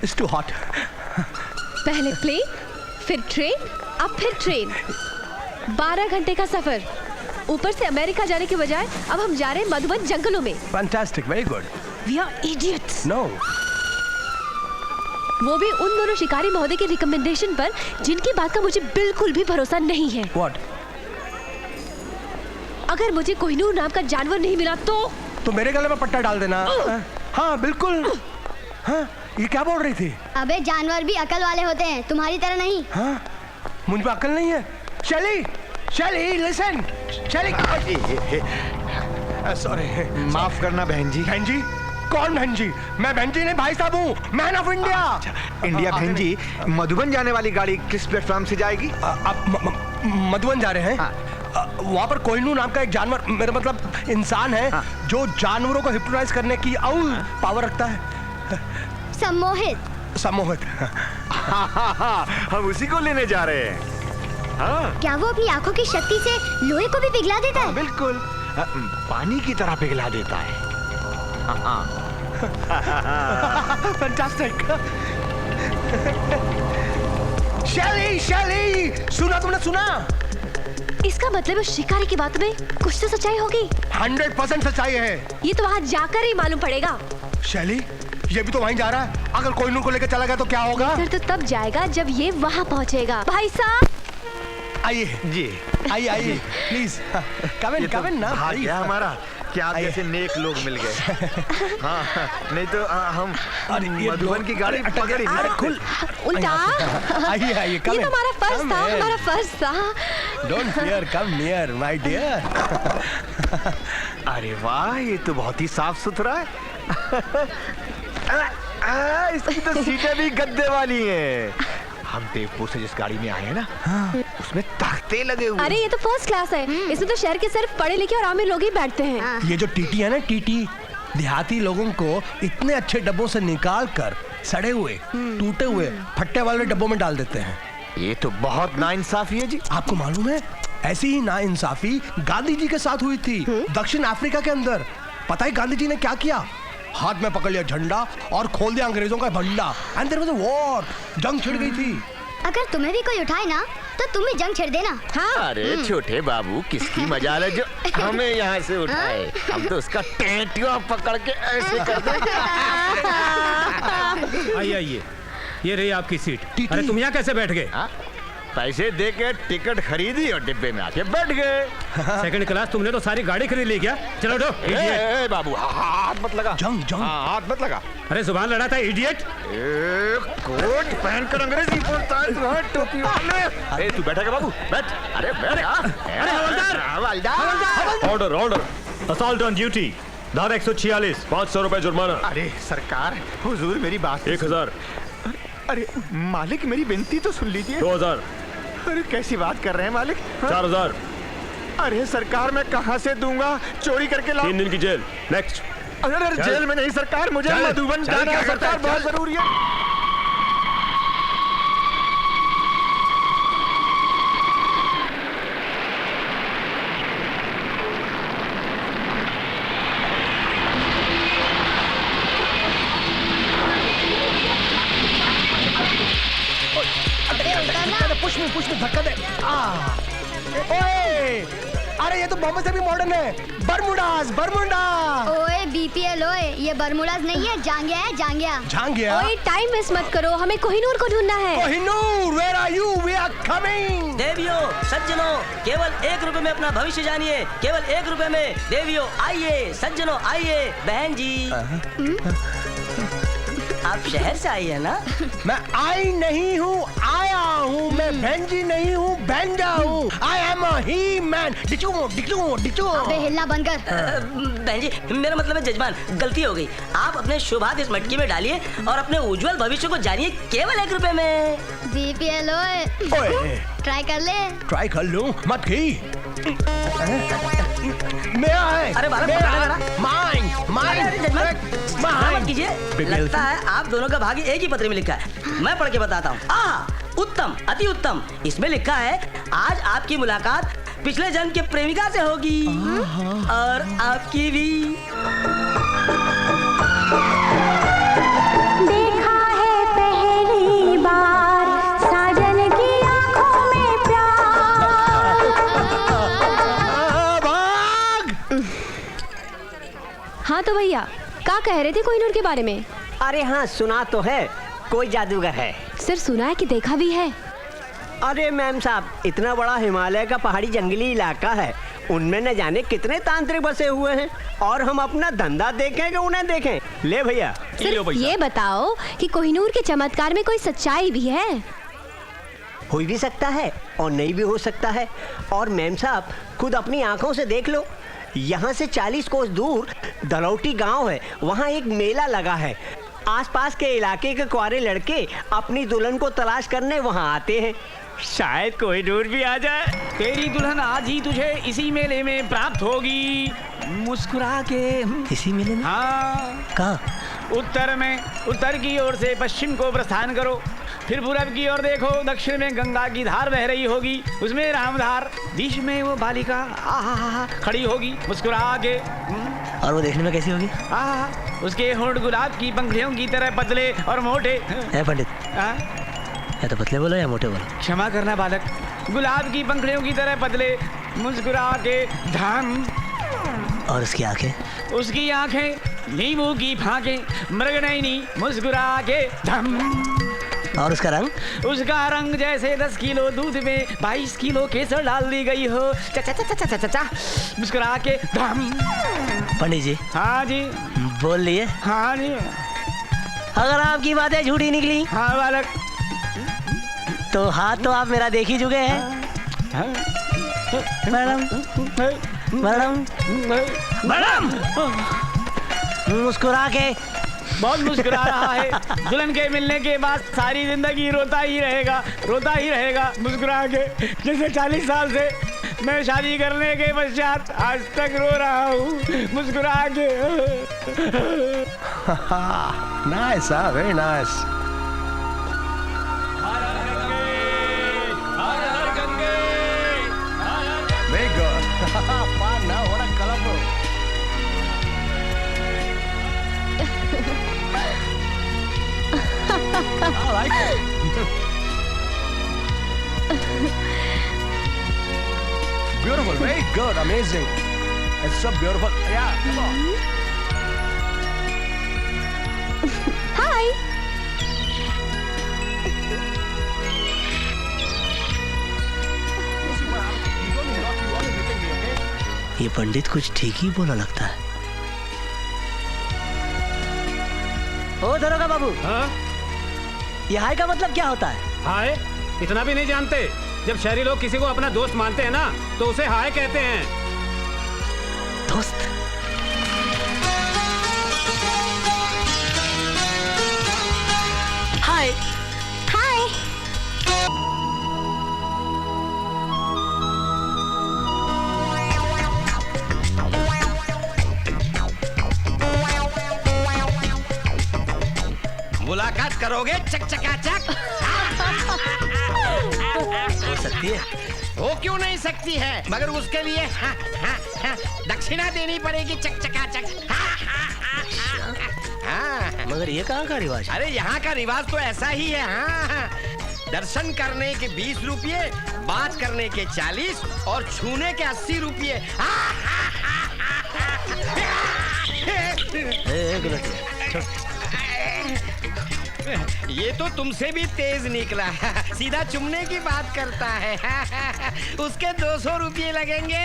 It's too hot. पहले plane, फिर train, अब फिर ट्रेन। 12 घंटे का सफर। ऊपर से अमेरिका जाने के बजाय अब हम जा रहे हैं मधुबन जंगलों में। Fantastic, very good. We are idiots. No. वो भी उन दोनों शिकारी महोदय के रिकमेंडेशन पर जिनकी बात का मुझे बिल्कुल भी भरोसा नहीं है। What? अगर मुझे कोहिनूर नाम का जानवर नहीं मिला तो मेरे गले में पट्टा डाल देना। हाँ बिल्कुल। हाँ ये क्या बोल रही थी? अबे जानवर भी अकल वाले होते हैं, तुम्हारी तरह नहीं। हाँ मुझ में अकल नहीं है। शैली, शैली, लिसन, शैली। सॉरी, माफ करना बहन जी। बहन जी? कौन बहन जी? मैं बहन जी नहीं, भाई साहब हूँ, मैन ऑफ इंडिया। इंडिया बहन जी, मधुबन जाने वाली गाड़ी किस प्लेटफॉर्म से जाएगी? आप मधुबन जा रहे हैं? वहाँ पर कोहिनूर नाम का एक जानवर, मेरा मतलब इंसान है, जो जानवरों को हिप्नोटाइज करने की पावर रखता है। सम्मोहित। सम्मोहित। हम उसी को लेने जा रहे हैं। हाँ। क्या वो अपनी आंखों की शक्ति से लोहे को भी पिघला देता है? बिल्कुल, पानी की तरह पिघला देता है। फैंटास्टिक। शैली, शैली, सुना तुमने सुना? इसका मतलब है शिकारी की बात में कुछ तो सच्चाई होगी। 100% सच्चाई है। ये तो वहाँ जाकर ही मालूम पड़ेगा। शैली, ये भी तो वहीं जा रहा है। अगर कोहिनूर को लेकर चला गया तो क्या होगा? फिर तो तब जाएगा जब ये वहाँ पहुँचेगा। भाई साहब आइए जी, आइए आइए प्लीज, कम इन ना। भाग्य हमारा क्या आप जैसे नेक लोग मिल गए। हाँ, नहीं तो हम मधुबन की गाड़ी पकड़ी। अरे खुल, उल्टा। आइए आइए, कम ये तो हमारा फर्ज था, हमारा फर्ज था। Don't fear, come near my dear. अरे वाह, ये तो बहुत ही साफ सुथरा है। इसकी तो सीटें भी गद्दे वाली हैं। हम देवपुर से जिस गाड़ी में आए हैं ना, उसमें तख्ते लगे हुए। अरे ये तो फर्स्ट क्लास है। इसमें तो शहर के सिर्फ पढ़े लिखे और आमिर लोग ही बैठते हैं। ये जो टीटी है ना, टीटी देहाती लोगों को इतने अच्छे डब्बों से निकाल कर सड़े हुए, टूटे हुए, फट्टे वाले डब्बों में डाल देते हैं। ये तो बहुत नाइंसाफी है जी। आपको मालूम है, ऐसी ही नाइंसाफी गांधी जी के साथ हुई थी दक्षिण अफ्रीका के अंदर। पता है गांधी जी ने क्या किया? हाथ में पकड़ लिया झंडा और खोल दिया अंग्रेजों का भंडा। And there was a war, जंग छिड़ गई थी। अगर तुम्हें भी कोई उठाए ना तो तुम भी जंग छेड़ देना। हाँ? अरे छोटे बाबू, किसकी मजाल है जो हमें यहाँ से उठाए? हम तो उसका टेंटिया पकड़ के ऐसे कर देंगे। आइए आइए, ये रही आपकी सीट। अरे तुम यहाँ कैसे बैठ गए? पैसे दे के टिकट खरीदी और डिब्बे में आके बैठ गए। सेकंड क्लास तुमने तो सारी गाड़ी खरीद ली क्या? चलो उठो। ए बाबू, हाथ मत लगा। जंग जंग। हाथ मत लगा। अरे जुबान लड़ा था इडियट। कोट पहनकर अंग्रेजी बोलता है, टोपी वाले। तू बैठेगा बाबू? बैठ। अरे बैठ। अरे हवलदार। Order order, assault on duty, धारा 146, 500 रुपए जुर्माना। अरे सरकार, हुजूर मेरी बात 1000। अरे मालिक, मेरी विनती तो सुन लीजिए। 2000। अरे कैसी बात कर रहे हैं मालिक? 4000। अरे सरकार, मैं कहाँ से दूंगा? चोरी करके लाओ। 3 दिन की जेल। नेक्स्ट। अरे जेल में नहीं सरकार, मुझे मधुबन जाना है सरकार, बहुत जरूरी है। पुश में धक्का दे। ओए, अरे ये तो बॉम्बे से भी मॉडर्न है। बरमुडास, बरमुडा। ओए बीपीएल, ओए ये बरमुडास नहीं है, जांगिया है, जांगिया। जांगिया? ओए टाइम वेस्ट मत करो, हमें कोहिनूर को ढूंढना है। Kohinoor, where are you? We are coming. देवियों, सज्जनों, केवल 1 रुपए में अपना भविष्य जानिए। केवल 1 रुपए में। देवियों आइए, सज्जनों आइए। बहन जी, आप शहर से आई है ना? मैं आई नहीं हूँ, आया हूँ। मैं भंजी नहीं हूँ, भंजा हूँ। I am a he man. डिचू डिचू डिचू। अबे हिलना बंद कर। बहन जी, मेरा मतलब है जजमान, गलती हो गई। आप अपने शुभ हाथ इस मटकी में डालिए और अपने उज्जवल भविष्य को जानिए केवल 1 रुपए में। बीपीएल, ओए ट्राई कर ले। ट्राई कर लूँ, मत की। मेरा है। अरे बालक, माइन मत कीजिए। लगता है आप दोनों का भाग्य एक ही पत्र में लिखा है। मैं पढ़ के बताता हूँ। उत्तम, अति उत्तम। इसमें लिखा है, आज आपकी मुलाकात पिछले जन्म के प्रेमिका से होगी और आपकी भी। देखा है हाँ तो भैया क्या कह रहे थे कोहिनूर के बारे में? अरे हाँ, सुना तो है, कोई जादूगर है। सिर्फ सुना है कि देखा भी है? अरे मैम साहब, इतना बड़ा हिमालय का पहाड़ी जंगली इलाका है, उनमें न जाने कितने तांत्रिक बसे हुए हैं, और हम अपना धंधा देखें कि उन्हें देखें। ले भैया। सिर्फ ये बताओ कि कोहिनूर के चमत्कार में कोई सच्चाई भी है? हो भी सकता है और नहीं भी हो सकता है, और मैम साहब खुद अपनी आंखों से देख लो। यहाँ से 40 कोस दूर दलौटी गांव है, वहाँ एक मेला लगा है। आसपास के इलाके के कुंवारे लड़के अपनी दुल्हन को तलाश करने वहाँ आते हैं। शायद कोहिनूर भी आ जाए। तेरी दुल्हन आज ही तुझे इसी मेले में प्राप्त होगी, मुस्कुरा के। इसी मेले में? हाँ। कहाँ? उत्तर में, उत्तर की ओर से पश्चिम को प्रस्थान करो, फिर पूरब की ओर देखो, दक्षिण में गंगा की धार बह रही होगी, उसमें रामधार, बीच में वो बालिका आहा खड़ी होगी मुस्कुरा के। और वो देखने में कैसी होगी? उसके होंठ गुलाब की पंखुड़ियों की तरह पतले और मोटे। पंडित, या तो पतले बोलो या मोटे बोलो। क्षमा करना बालक, गुलाब की पंखुड़ियों की तरह पतले, मुस्कुरा के धाम। और उसकी आंखें? उसकी आंखें नींबू की फांके, मृगनयनी, मुस्कुरा के धम। और उसका रंग? उसका रंग जैसे 10 किलो दूध में 22 किलो केसर डाल दी गई हो, चा चा चा चा चा चा, मुस्कुरा के धम। पंडित जी। हाँ जी। बोल लिए? हाँ जी। अगर आपकी बातें झूठी निकली? हाँ बालक। तो हाथ तो आप मेरा देख ही चुके हैं। मैडम, मैडम, मैडम, मुस्कुरा के। बहुत मुस्कुरा रहा है, दुल्हन के मिलने के बाद सारी जिंदगी रोता ही रहेगा, रोता ही रहेगा मुस्कुरा के, जैसे 40 साल से मैं शादी करने के पश्चात आज तक रो रहा हूँ मुस्कुरा के। Nice, very nice. Very good. Fun now, what a colorful. I like it. Beautiful, very good, amazing. It's so beautiful. Yeah, come on. Hi. ये पंडित कुछ ठीक ही बोला लगता है। ओ दरोगा बाबू। हाँ? ये हाय का मतलब क्या होता है? हाय? इतना भी नहीं जानते? जब शहरी लोग किसी को अपना दोस्त मानते हैं ना, तो उसे हाय कहते हैं। दोस्त? हाय। हाय। मुलाकात करोगे चक। हो सकती है। वो क्यों नहीं सकती है, मगर उसके लिए दक्षिणा देनी पड़ेगी चक। मगर ये कहाँ का रिवाज? अरे यहाँ का रिवाज तो ऐसा ही है। हाँ। दर्शन करने के 20 रुपये, बात करने के 40 और छूने के 80 रुपये। ये तो तुमसे भी तेज निकला, सीधा चुमने की बात करता है। उसके 200 रुपये लगेंगे।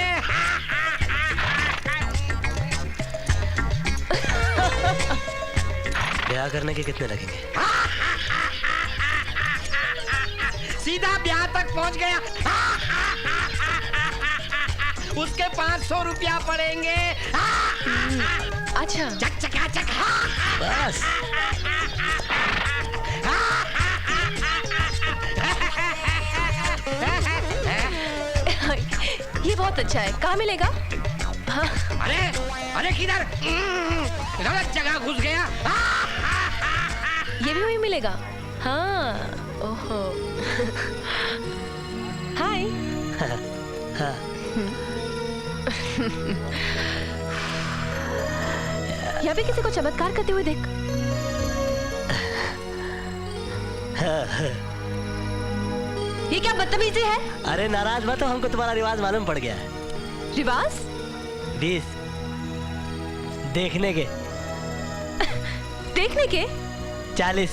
ब्याह करने के कितने लगेंगे? सीधा ब्याह तक पहुंच गया। उसके 500 रुपया पड़ेंगे। अच्छा। चक। बस। ये बहुत अच्छा है, कहाँ मिलेगा? हाँ। अरे किधर? गलत जगह घुस गया। ये भी वही मिलेगा? हाँ। ओहो। हाय। यहाँ पे किसी को चमत्कार करते हुए देख। ये क्या बदतमीजी है? अरे नाराज मत हो, हमको तुम्हारा रिवाज मालूम पड़ गया है। रिवाज? देखने के। देखने के? 40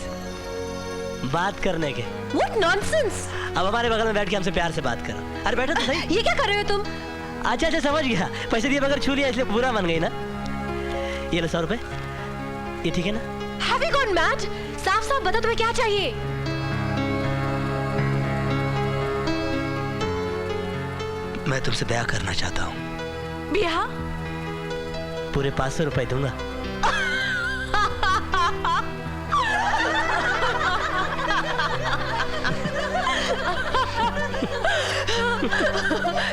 बात करने के। What nonsense! अब हमारे बगल में बैठ के हमसे प्यार से बात करो। अरे बैठो तो सही। ये क्या कर रहे हो तुम? अच्छा अच्छा समझ गया, पैसे दिए बगैर छू लिया इसलिए बुरा मान गई ना। ये लो 100 रुपए, ये ठीक है ना? Have you gone mad? साफ साफ बता तुम्हें क्या चाहिए? मैं तुमसे ब्याह करना चाहता हूँ। ब्याह? पूरे 500 रुपए दूंगा।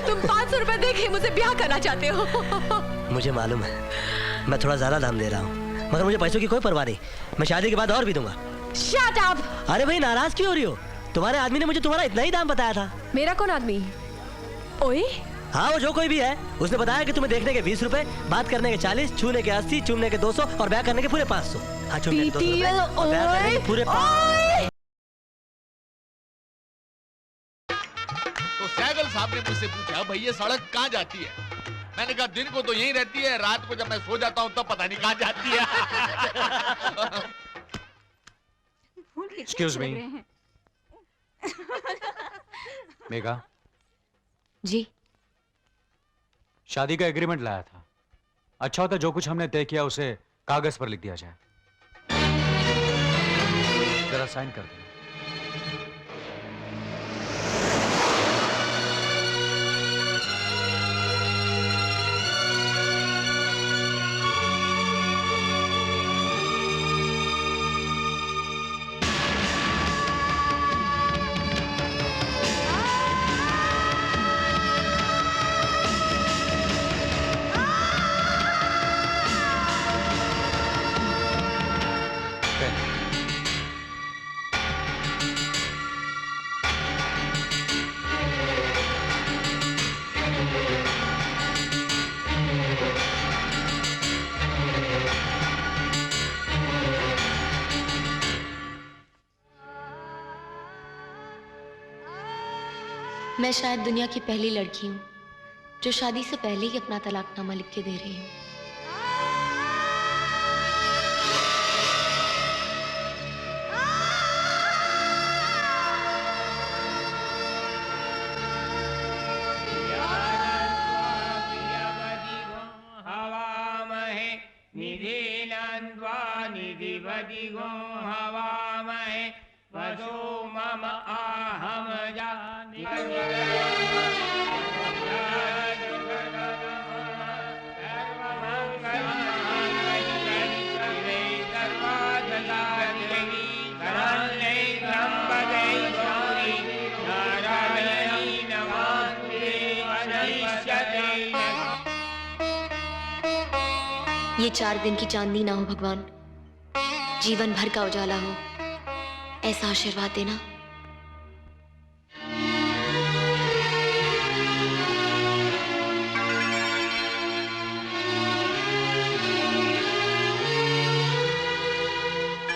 तुम 500 रुपए देके मुझे ब्याह करना चाहते हो? मुझे मालूम है, मैं थोड़ा ज्यादा दाम दे रहा हूँ, मगर मुझे पैसों की कोई परवाह नहीं। मैं शादी के बाद और भी दूंगा। Shut up! अरे भाई नाराज क्यों हो रही हो? तुम्हारे आदमी ने मुझे तुम्हारा इतना ही दाम बताया था। मेरा कौन आदमी? ओए? हाँ वो जो कोई भी है, उसने बताया कि तुम्हें देखने के 20 रुपए, बात करने के 40, छूने के 80, चूमने के 200 और ब्याह करने के पूरे 500। हाँ चूमने के 200 रुपए और ब्याह करने के पूरे 500। तो सैगल साहब ने मुझसे पूछा भाई ये सड़क कहाँ जाती है? मैंने कहा दिन को तो यहीं रहती है, रात को जब मैं सो जाता हूँ तब पता नहीं कहाँ जाती है। Excuse me. मेघा जी, शादी का एग्रीमेंट लाया था। अच्छा होता जो कुछ हमने तय किया उसे कागज पर लिख दिया जाए। जरा साइन कर देना। मैं शायद दुनिया की पहली लड़की हूँ जो शादी से पहले ही अपना तलाकनामा लिख के दे रही हूँ। ये 4 दिन की चांदनी ना हो भगवान, जीवन भर का उजाला हो, ऐसा आशीर्वाद देना।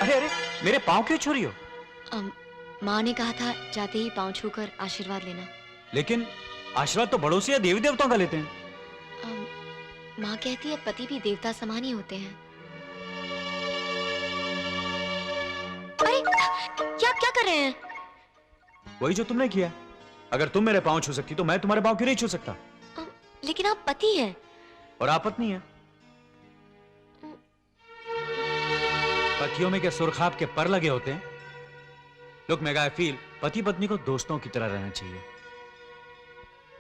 अरे अरे मेरे पाँव क्यों छू रही हो? माँ ने कहा था जाते ही पाँव छूकर आशीर्वाद लेना। लेकिन आशीर्वाद तो बड़ों से या देवी देवताओं का लेते हैं। माँ कहती है पति भी देवता समान ही होते हैं। अरे ये आप क्या कर रहे हैं? वही जो तुमने किया। अगर तुम मेरे पाँव छू सकती तो मैं तुम्हारे पाँव क्यों नहीं छू सकता? लेकिन आप पति हैं। और आप पत्नी हैं। पतियों में क्या सुरखाब के पर लगे होते हैं? लोग मेगा आई फील पति पत्नी को दोस्तों की तरह रहना चाहिए,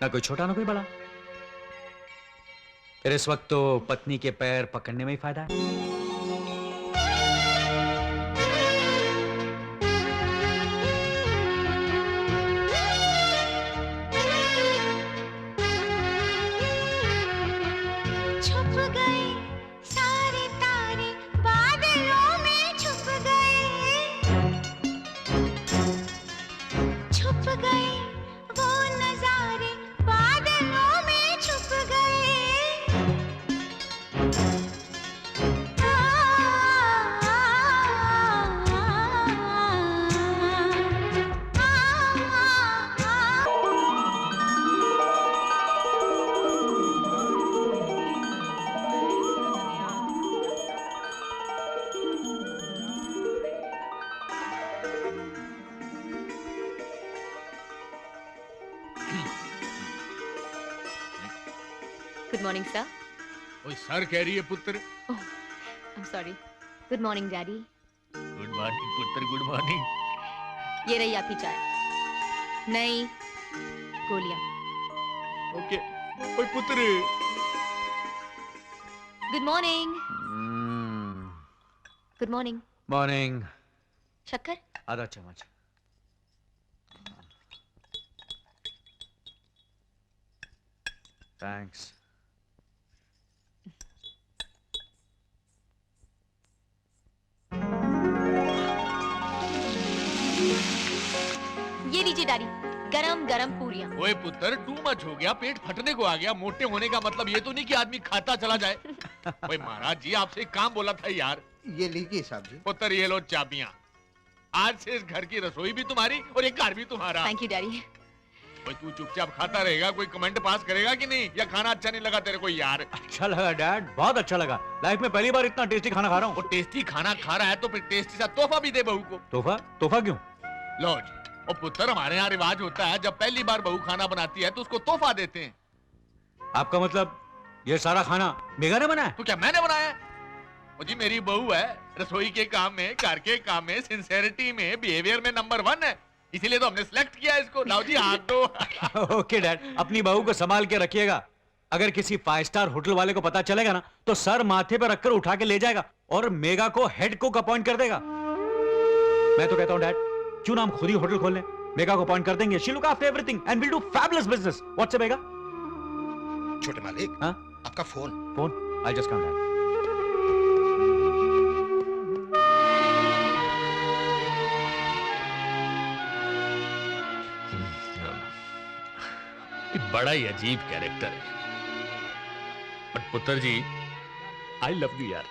ना कोई छोटा ना कोई बड़ा। फिर इस वक्त तो पत्नी के पैर पकड़ने में ही फायदा है। छुप गए सारे तारे बादलों में, छुप गए वो नजारे बादलों में, छुप गए। Good morning sir. ओए सर कह रही है पुत्र। I am sorry. Good morning daddy. Good morning पुत्र, गुड मॉर्निंग। ये रही आपकी चाय, नई गोलियां। ओके। ओए पुत्र। Good morning. Good morning. Morning. शक्कर? आधा चम्मच। थैंक्स। ये लीजिए डैडी, गरम गरम पूरियां। ओए पुत्र, टू मच हो गया, पेट फटने को आ गया। मोटे होने का मतलब ये तो नहीं कि आदमी खाता चला जाए। ओए महाराज जी, आपसे एक काम बोला था यार। ये लीजिए साहब जी। पुत्र ये लो चाबियां। आज से इस घर की रसोई भी तुम्हारी और ये घर भी तुम्हारा। Thank you daddy. ओए तू चुपचाप खाता रहेगा, कोई कमेंट पास करेगा कि नहीं? या खाना अच्छा नहीं लगा तेरे को यार? अच्छा लगा डैड, बहुत अच्छा लगा। लाइफ में पहली बार इतना टेस्टी खाना खा रहा हूँ। वो टेस्टी खाना खा रहा है तो फिर टेस्टी सा तोहफा भी दे बहू को। तोहफा? तोहफा क्यों? लो जी। और पुत्र, हमारे यहाँ रिवाज होता है, जब पहली बार बहू खाना बनाती है तो उसको तोहफा देते हैं। आपका मतलब ये सारा खाना मेघा ने बनाया? तो क्या मैंने बनाया? वो जी मेरी बहू है, रसोई के काम में, घर के काम में, सिंसेरिटी में, बिहेवियर में नंबर 1 है। इसीलिए तो हमने सिलेक्ट किया इसको। लाओ जी हाथ दो। ओके डैड, अपनी बहू को संभाल के रखिएगा। अगर किसी 5 स्टार होटल वाले को पता चलेगा ना, तो सर माथे पर रखकर उठा के ले जाएगा और मेगा को हेड कुक अपॉइंट कर देगा। मैं तो कहता हूँ डैड, क्यों ना हम खुद ही होटल खोल लें? मेगा को अपॉइंट कर देंगे, she look after everything and will do fabulous business. What's up Megha? छोटे मालिक, हाँ? आपका phone. Phone? I just come dad. बड़ा ही अजीब कैरेक्टर है, बट पुत्र जी आई लव यू यार।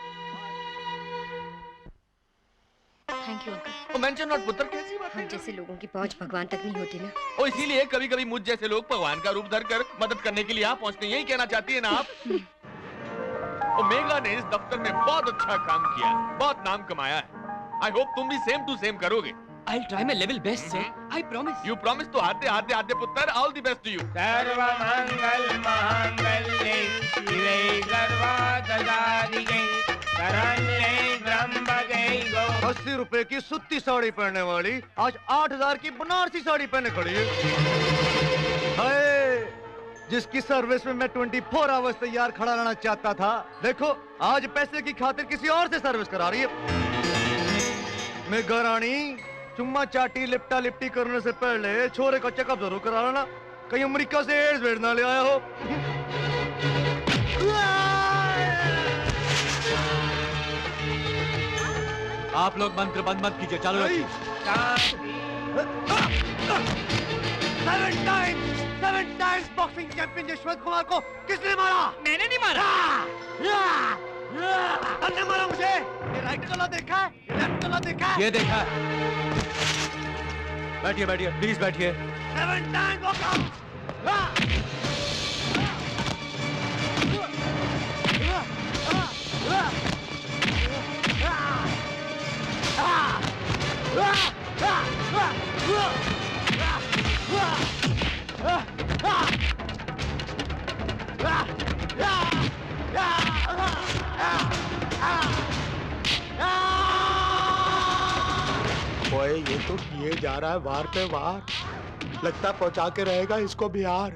Thank you uncle. Oh mention not पुत्र, कैसी बात है? हम जैसे लोगों की पहुंच भगवान तक नहीं होती ना। ओ इसीलिए कभी कभी मुझ जैसे लोग भगवान का रूप धरकर मदद करने के लिए आप पहुंचते हैं। यही कहना चाहती है ना आप? ओ मेगा ने इस दफ्तर में बहुत अच्छा काम किया है, बहुत नाम कमाया है। आई होप तुम भी सेम टू सेम करोगे। I'll try my level best, sir. I promise. You promise तो आते पुत्र। All the best to you. सर्वमंगल मांगल्ये शिवे सर्वार्थसाधिके शरण्ये त्र्यंबके गौरी। 80 रुपए की सुत्ती साड़ी पहनने वाली आज 8000 की बनारसी साड़ी पहने खड़ी है। हाय, जिसकी सर्विस में मैं 24 आवर्स तैयार खड़ा रहना चाहता था, देखो आज पैसे की खातिर किसी और से सर्विस करा रही है। मेघा रानी, चुम्मा चाटी लिपटा लिपटी करने से पहले छोरे का चेकअप जरूर करा लेना, कहीं अमेरिका से एड्स भेजना ले आया हो। आप लोग मंत्र बंद मत कीजिए, चालू रखिए। 7 times boxing champion Yashwant Kumar को किसने मारा? मैंने नहीं मारा। हमने मारा मुझे। ये राइट गला देखा है, ये लेफ्ट गला देखा है। ये देखा है। बैठिए बैठिए, प्लीज बैठिए। 7 टाइम्स नॉकआउट। ओए ये तो किए जा रहा है वार पे वार, लगता पहुंचा के रहेगा इसको बिहार।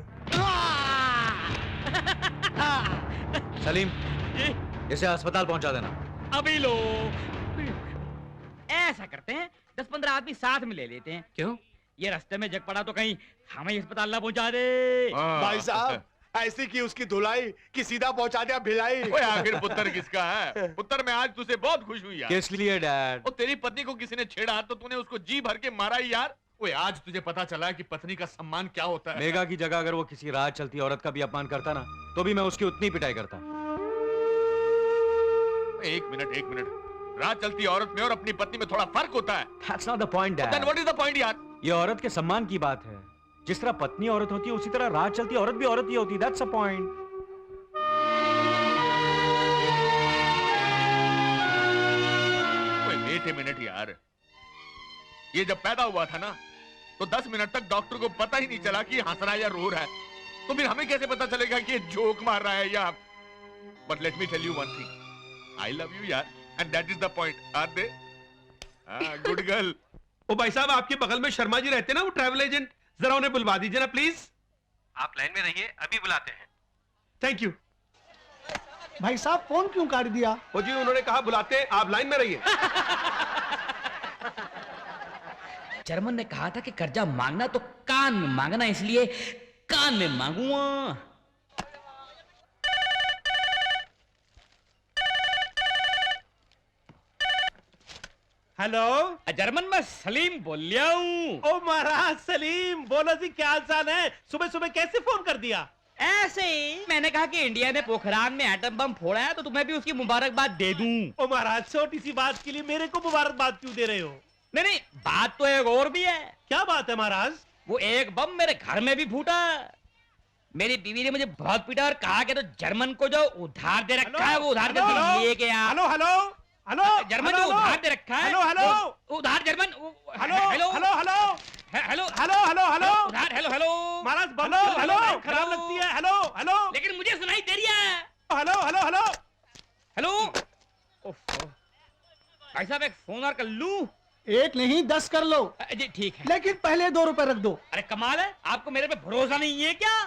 सलीम, इसे अस्पताल पहुंचा देना। अभी लो। ऐसा करते हैं, 10-15 आदमी साथ में ले लेते हैं। क्यों? ये रास्ते में जग पड़ा तो कहीं हमें अस्पताल ना पहुंचा दे। भाई साहब, ऐसी की उसकी धुलाई कि सीधा पहुंचा दिया भिलाई। ओए आखिर पुत्र किसका है? पुत्र मैं आज तुझसे बहुत खुश हुई यार। किस लिए डैड? और तेरी पत्नी को किसी ने छेड़ा तो तूने उसको जी भर के मारा ही यार। ओए आज तुझे पता चला कि पत्नी का सम्मान क्या होता है। मेघा की जगह अगर वो किसी राह चलती औरत का भी अपमान करता ना, तो भी मैं उसकी उतनी पिटाई करता। एक मिनट। राह चलती औरत में और अपनी पत्नी में थोड़ा फर्क होता है। That's not the point, Dad. Then what is the point यार? ये औरत के सम्मान की बात है। जिस तरह पत्नी औरत होती है, उसी तरह राह चलती औरत भी औरत ही होती है। That's the point. Wait a minute यार, ये जब पैदा हुआ था ना, तो 10 मिनट तक डॉक्टर को पता ही नहीं चला कि हंस रहा है या रो रहा है। तो फिर हमें कैसे पता चलेगा कि ये जोक मार रहा है या? But let me tell you one thing, I love you यार, and that is the point. Are they? Good girl. ओ भाई साहब, आपके बगल में शर्मा जी रहते हैं ना, वो ट्रैवल एजेंट, जरा उन्हें बुलवा दीजिए ना प्लीज। आप लाइन में रहिए, अभी बुलाते हैं। Thank you. भाई साहब फोन क्यों काट दिया? ओ जी, उन्होंने कहा बुलाते हैं, आप लाइन में रहिए। जर्मन ने कहा था कि कर्जा मांगना तो कान में मांगना, इसलिए कान में मांगूंगा। हेलो, जर्मन में सलीम बोल लिया हूँ। ओ महाराज सलीम, बोलो जी क्या हाल चाल है? सुबह सुबह कैसे फोन कर दिया? ऐसे ही मैंने कहा कि इंडिया ने पोखरान में एटम बम फोड़ा है, तो तुम्हें भी उसकी मुबारकबाद दे दूं। ओ महाराज, छोटी सी बात के लिए मेरे को मुबारकबाद क्यों दे रहे हो? नहीं नहीं, बात तो एक और भी है। क्या बात है महाराज? वो एक बम मेरे घर में भी फूटा। मेरी बीवी ने मुझे बहुत पीटा और कहा कि तो जर्मन को जो उधार दे रखा है वो उधार लेके आ। हेलो हेलो हेलो, जर्मन जो उधार दे रखा है, हेलो हेलो, उधार German, hello hello hello hello hello hello hello hello, उधार हेलो हेलो महाराज, हेलो हेलो, खराब लगती है। हेलो हेलो, लेकिन मुझे सुनाई दे रही है। हेलो हेलो हेलो हेलो, भाई साहब एक फोन और कर लूं? एक नहीं 10 कर लो। जी ठीक है, लेकिन पहले 2 रुपए रख दो। अरे कमाल है, आपको मेरे पे भरोसा नहीं है क्या?